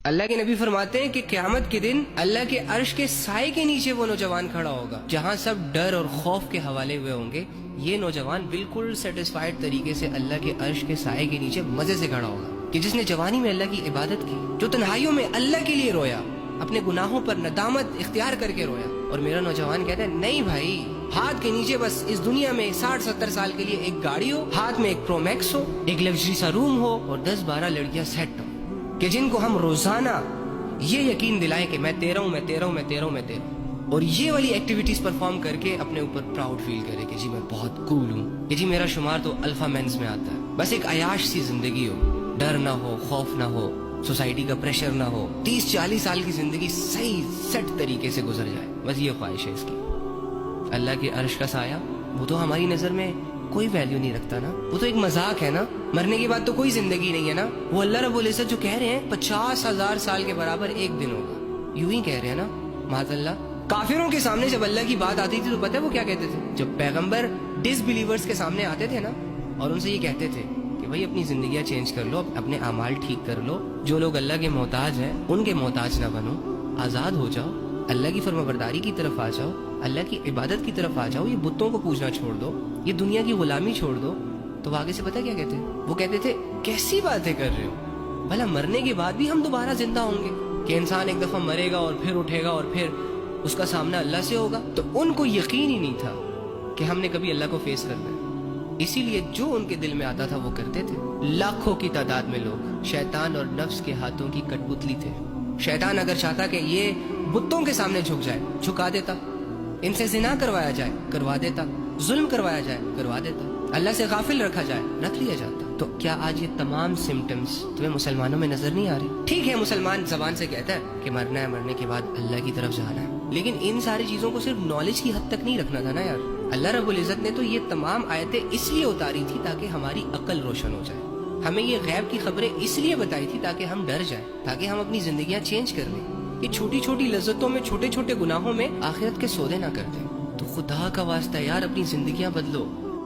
اللہ کے نبی فرماتے ہیں کہ قیامت کے دن اللہ کے عرش کے سائے کے نیچے وہ نوجوان کھڑا ہوگا جہاں سب ڈر اور خوف کے حوالے ہوئے ہوں گے. یہ نوجوان بالکل سیٹسفائیڈ طریقے سے اللہ کے عرش کے سائے کے نیچے مزے سے کھڑا ہوگا کہ جس نے جوانی میں اللہ کی عبادت کی, جو تنہائیوں میں اللہ کے لیے رویا, اپنے گناہوں پر ندامت اختیار کر کے رویا. اور میرا نوجوان کہتا ہے نہیں بھائی, ہاتھ کے نیچے بس اس دنیا میں 60-70 سال کے لیے ایک گاڑی ہو, ہاتھ میں ایک پرو میکس ہو, ایک لگژری سا روم ہو اور 10-12 لڑکیاں سیٹ ہو کہ جن کو ہم روزانہ یہ یقین دلائیں کہ میں تیرا ہوں, میں تیرا ہوں, میں تیرا ہوں, میں تیرا ہوں, اور یہ والی ایکٹیویٹیز پرفارم کر کے اپنے اوپر پراؤڈ فیل کرے کہ جی میں بہت کول ہوں, کہ جی میرا شمار تو الفا مینز میں آتا ہے. بس ایک عیاش سی زندگی ہو, ڈر نہ ہو, خوف نہ ہو, سوسائٹی کا پریشر نہ ہو, 30-40 سال کی زندگی صحیح سیٹ طریقے سے گزر جائے, بس یہ خواہش ہے اس کی. اللہ کے عرش کا سایہ وہ تو ہماری نظر میں کوئی ویلیو نہیں رکھتا نا, وہ تو ایک مذاق ہے نا, مرنے کے بعد تو کوئی زندگی نہیں ہے نا. وہ اللہ رب العزت جو کہہ رہے ہیں 50,000 سال کے برابر ایک دن ہوگا, یوں ہی کہہ رہے ہیں نا معاذ اللہ. کافروں کے سامنے جب اللہ کی بات آتی تھی تو پتہ ہے وہ کیا کہتے تھے؟ جب پیغمبر ڈس بلیورز کے سامنے آتے تھے نا اور ان سے یہ کہتے تھے کہ بھائی اپنی زندگیاں چینج کر لو, اپنے اعمال ٹھیک کر لو, جو لوگ اللہ کے محتاج ہیں ان کے محتاج نہ بنو, آزاد ہو جاؤ, اللہ کی فرمانبرداری کی طرف آ جاؤ, اللہ کی عبادت کی طرف آ جاؤ, یہ بتوں کو پوجنا چھوڑ دو, یہ دنیا کی غلامی چھوڑ دو. تو آگے سے پتہ کیا کہتے ہیں؟ وہ کہتے تھے کیسی باتیں کر رہے ہو, بھلا مرنے کے بعد بھی ہم دوبارہ زندہ ہوں گے, کہ انسان ایک دفعہ مرے گا اور پھر اٹھے گا اور پھر اس کا سامنا اللہ سے ہوگا. تو ان کو یقین ہی نہیں تھا کہ ہم نے کبھی اللہ کو فیس کرنا ہے, اسی لیے جو ان کے دل میں آتا تھا وہ کرتے تھے. لاکھوں کی تعداد میں لوگ شیطان اور نفس کے ہاتھوں کی کٹ پتلی تھے. شیطان اگر چاہتا کہ یہ بتوں کے سامنے جھک جائے, جھکا دیتا, ان سے زنا کروایا جائے, کروا دیتا, ظلم کروایا جائے, کروا دیتا, اللہ سے غافل رکھا جائے, رکھ لیا جاتا. تو کیا آج یہ تمام سمٹمز تمہیں مسلمانوں میں نظر نہیں آ رہی؟ ٹھیک ہے مسلمان زبان سے کہتا ہے کہ مرنا ہے, مرنے کے بعد اللہ کی طرف جانا ہے, لیکن ان ساری چیزوں کو صرف نالج کی حد تک نہیں رکھنا تھا نا یار. اللہ رب العزت نے تو یہ تمام آیتیں اس لیے اتاری تھی تاکہ ہماری عقل روشن ہو جائے, ہمیں یہ غیب کی خبریں اس لیے بتائی تھی تاکہ ہم ڈر جائیں, تاکہ ہم اپنی زندگیاں چینج کر لیں, یہ چھوٹی چھوٹی لذتوں میں, چھوٹے چھوٹے گناہوں میں آخرت کے سودے نہ کر دیں. تو خدا کا واسطہ یار اپنی زندگیاں بدلو,